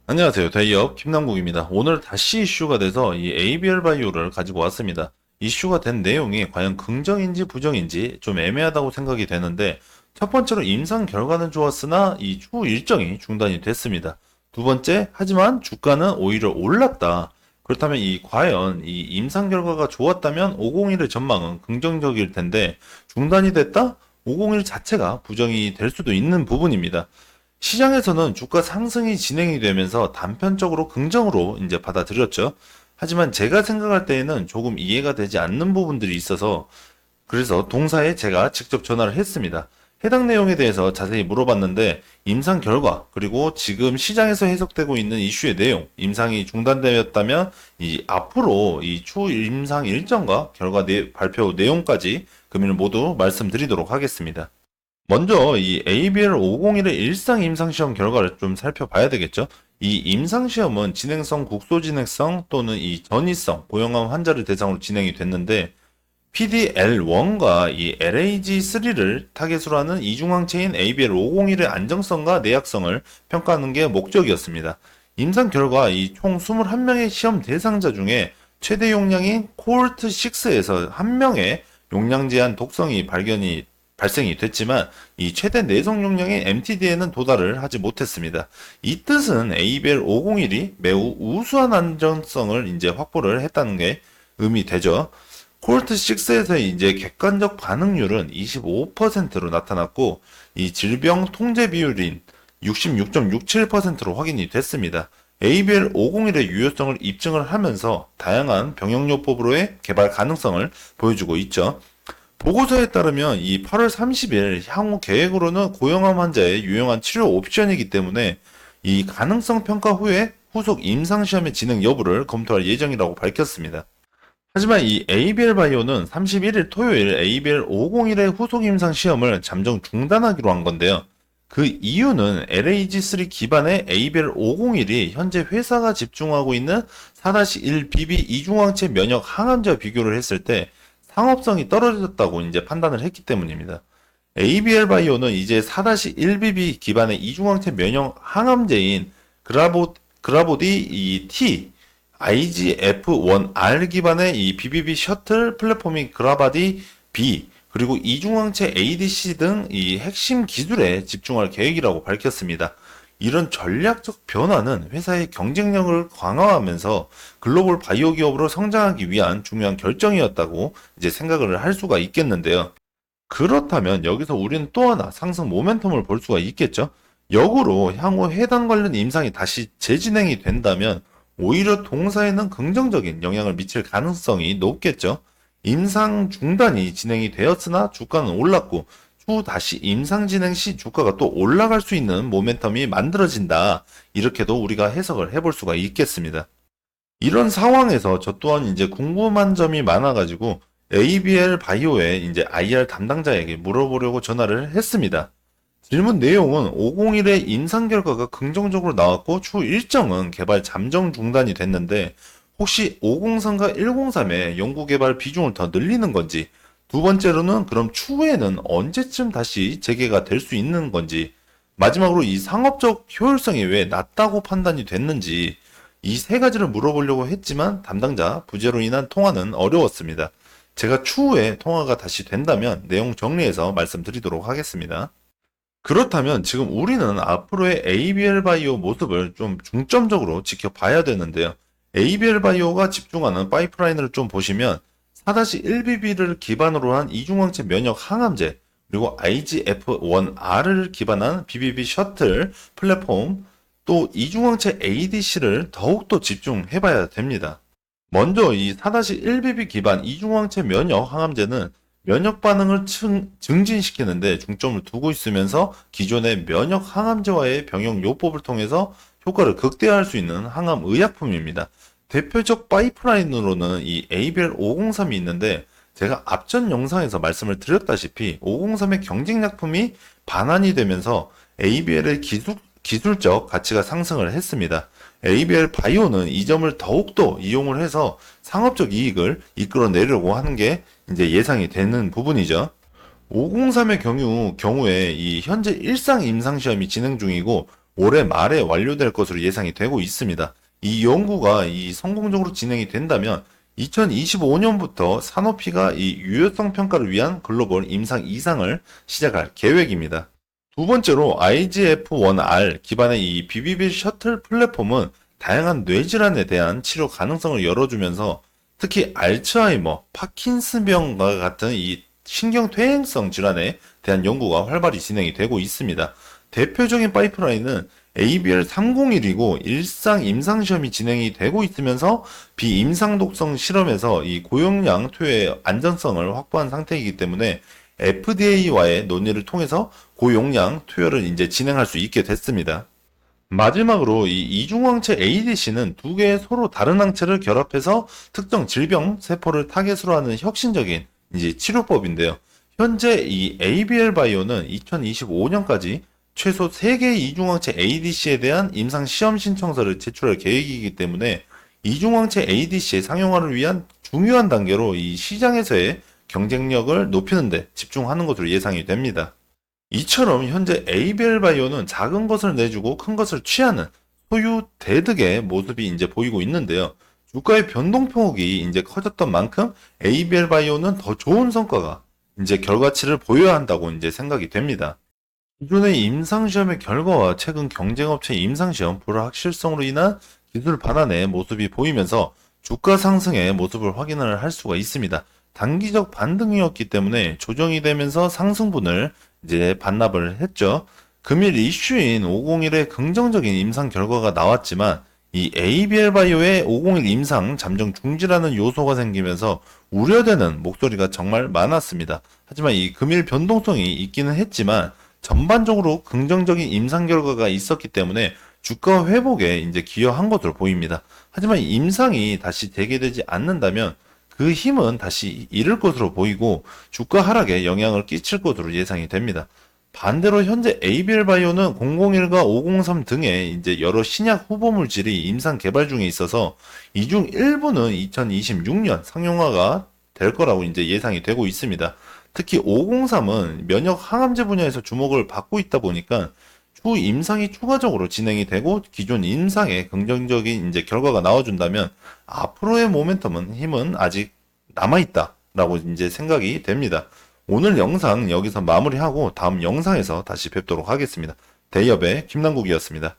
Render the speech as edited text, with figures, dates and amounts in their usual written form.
안녕하세요. 대기업 김남국입니다. 오늘 다시 이슈가 돼서 이 ABL 바이오를 가지고 왔습니다. 이슈가 된 내용이 과연 긍정인지 부정인지 좀 애매하다고 생각이 되는데, 첫 번째로 임상 결과는 좋았으나 이 추후 일정이 중단이 됐습니다. 두 번째, 하지만 주가는 오히려 올랐다. 그렇다면 과연 이 임상 결과가 좋았다면 501의 전망은 긍정적일 텐데, 중단이 됐다? 501 자체가 부정이 될 수도 있는 부분입니다. 시장에서는 주가 상승이 진행이 되면서 단편적으로 긍정으로 이제 받아들였죠. 하지만 제가 생각할 때에는 조금 이해가 되지 않는 부분들이 있어서, 그래서 동사에 제가 직접 전화를 했습니다. 해당 내용에 대해서 자세히 물어봤는데, 임상 결과 그리고 지금 시장에서 해석되고 있는 이슈의 내용, 임상이 중단되었다면 이 앞으로 이 추후 임상 일정과 결과 발표 내용까지 금일 모두 말씀드리도록 하겠습니다. 먼저 이 ABL 501의 일상 임상시험 결과를 좀 살펴봐야 되겠죠. 이 임상시험은 진행성 국소진행성 또는 이 전이성 고형암 환자를 대상으로 진행이 됐는데, PDL1과 이 LAG3를 타겟으로 하는 이중항체인 ABL 501의 안정성과 내약성을 평가하는 게 목적이었습니다. 임상 결과 이 총 21명의 시험 대상자 중에 최대 용량인 코홀트 6에서 한 명의 용량 제한 독성이 발생이 됐지만 이 최대 내성 용량의 MTD에는 도달을 하지 못했습니다. 이 뜻은 ABL 501이 매우 우수한 안정성을 이제 확보를 했다는 게 의미되죠. 코르트 6에서의 이제 객관적 반응률은 25%로 나타났고, 이 질병 통제 비율인 66.67%로 확인이 됐습니다. ABL 501의 유효성을 입증을 하면서 다양한 병역요법으로의 개발 가능성을 보여주고 있죠. 보고서에 따르면 이 8월 30일 향후 계획으로는 고형암 환자의 유용한 치료 옵션이기 때문에 이 가능성 평가 후에 후속 임상시험의 진행 여부를 검토할 예정이라고 밝혔습니다. 하지만 이 ABL 바이오는 31일 토요일 ABL 501의 후속 임상 시험을 잠정 중단하기로 한 건데요. 그 이유는 LAG3 기반의 ABL 501이 현재 회사가 집중하고 있는 4-1BB 이중항체 면역 항암제와 비교를 했을 때 상업성이 떨어졌다고 이제 판단을 했기 때문입니다. ABL 바이오는 이제 4-1BB 기반의 이중항체 면역 항암제인 그라보디 T IGF-1R 기반의 이 BBB 셔틀 플랫폼인 그라바디 B, 그리고 이중항체 ADC 등 이 핵심 기술에 집중할 계획이라고 밝혔습니다. 이런 전략적 변화는 회사의 경쟁력을 강화하면서 글로벌 바이오 기업으로 성장하기 위한 중요한 결정이었다고 이제 생각을 할 수가 있겠는데요. 그렇다면 여기서 우리는 또 하나 상승 모멘텀을 볼 수가 있겠죠. 역으로 향후 해당 관련 임상이 다시 재진행이 된다면 오히려 동사에는 긍정적인 영향을 미칠 가능성이 높겠죠. 임상 중단이 진행이 되었으나 주가는 올랐고, 추후 다시 임상 진행 시 주가가 또 올라갈 수 있는 모멘텀이 만들어진다. 이렇게도 우리가 해석을 해볼 수가 있겠습니다. 이런 상황에서 저 또한 이제 궁금한 점이 많아가지고 ABL 바이오의 이제 IR 담당자에게 물어보려고 전화를 했습니다. 질문 내용은 501의 임상 결과가 긍정적으로 나왔고 추후 일정은 개발 잠정 중단이 됐는데, 혹시 503과 103의 연구개발 비중을 더 늘리는 건지, 두 번째로는 그럼 추후에는 언제쯤 다시 재개가 될 수 있는 건지, 마지막으로 이 상업적 효율성이 왜 낮다고 판단이 됐는지, 이 세 가지를 물어보려고 했지만 담당자 부재로 인한 통화는 어려웠습니다. 제가 추후에 통화가 다시 된다면 내용 정리해서 말씀드리도록 하겠습니다. 그렇다면 지금 우리는 앞으로의 ABL 바이오 모습을 좀 중점적으로 지켜봐야 되는데요. ABL 바이오가 집중하는 파이프라인을 좀 보시면 4-1BB를 기반으로 한 이중항체 면역 항암제, 그리고 IGF-1R을 기반한 BBB 셔틀 플랫폼, 또 이중항체 ADC를 더욱더 집중해봐야 됩니다. 먼저 이 4-1BB 기반 이중항체 면역 항암제는 면역 반응을 증진시키는데 중점을 두고 있으면서 기존의 면역 항암제와의 병용 요법을 통해서 효과를 극대화할 수 있는 항암 의약품입니다. 대표적 파이프라인으로는 이 ABL 503이 있는데, 제가 앞전 영상에서 말씀을 드렸다시피 503의 경쟁약품이 반환이 되면서 ABL의 기술적 가치가 상승을 했습니다. ABL 바이오는 이 점을 더욱더 이용을 해서 상업적 이익을 이끌어내려고 하는 게 이제 예상이 되는 부분이죠. 503의 경우에 이 현재 일상 임상시험이 진행 중이고, 올해 말에 완료될 것으로 예상이 되고 있습니다. 이 연구가 성공적으로 진행이 된다면 2025년부터 사노피가 이 유효성 평가를 위한 글로벌 임상 이상을 시작할 계획입니다. 두 번째로 IGF-1R 기반의 이 BBB 셔틀 플랫폼은 다양한 뇌질환에 대한 치료 가능성을 열어주면서 특히 알츠하이머, 파킨슨병과 같은 이 신경퇴행성 질환에 대한 연구가 활발히 진행이 되고 있습니다. 대표적인 파이프라인은 ABR301이고 일상 임상시험이 진행이 되고 있으면서 비임상독성 실험에서 이 고용량 투여의 안전성을 확보한 상태이기 때문에 FDA와의 논의를 통해서 고용량 투여를 이제 진행할 수 있게 됐습니다. 마지막으로 이 이중항체 ADC는 두 개의 서로 다른 항체를 결합해서 특정 질병 세포를 타겟으로 하는 혁신적인 이제 치료법인데요. 현재 이 ABL 바이오는 2025년까지 최소 3개의 이중항체 ADC에 대한 임상 시험 신청서를 제출할 계획이기 때문에 이중항체 ADC의 상용화를 위한 중요한 단계로 이 시장에서의 경쟁력을 높이는 데 집중하는 것으로 예상이 됩니다. 이처럼 현재 ABL 바이오는 작은 것을 내주고 큰 것을 취하는 소유 대득의 모습이 이제 보이고 있는데요. 주가의 변동폭이 이제 커졌던 만큼 ABL 바이오는 더 좋은 성과가 이제 결과치를 보여야 한다고 이제 생각이 됩니다. 기존의 임상시험의 결과와 최근 경쟁업체 임상시험 불확실성으로 인한 기술 반환의 모습이 보이면서 주가 상승의 모습을 확인을 할 수가 있습니다. 단기적 반등이었기 때문에 조정이 되면서 상승분을 이제 반납을 했죠. 금일 이슈인 501의 긍정적인 임상 결과가 나왔지만 이 ABL 바이오의 501 임상 잠정 중지라는 요소가 생기면서 우려되는 목소리가 정말 많았습니다. 하지만 이 금일 변동성이 있기는 했지만 전반적으로 긍정적인 임상 결과가 있었기 때문에 주가 회복에 이제 기여한 것으로 보입니다. 하지만 임상이 다시 재개되지 않는다면 그 힘은 다시 잃을 것으로 보이고 주가 하락에 영향을 끼칠 것으로 예상이 됩니다. 반대로 현재 ABL 바이오는 001과 503 등의 이제 여러 신약 후보 물질이 임상 개발 중에 있어서 이 중 일부는 2026년 상용화가 될 거라고 이제 예상이 되고 있습니다. 특히 503은 면역 항암제 분야에서 주목을 받고 있다 보니까 추후 임상이 추가적으로 진행이 되고 기존 임상에 긍정적인 이제 결과가 나와준다면 앞으로의 모멘텀은 힘은 아직 남아있다라고 이제 생각이 됩니다. 오늘 영상 여기서 마무리하고 다음 영상에서 다시 뵙도록 하겠습니다. 대기업의 김남국이었습니다.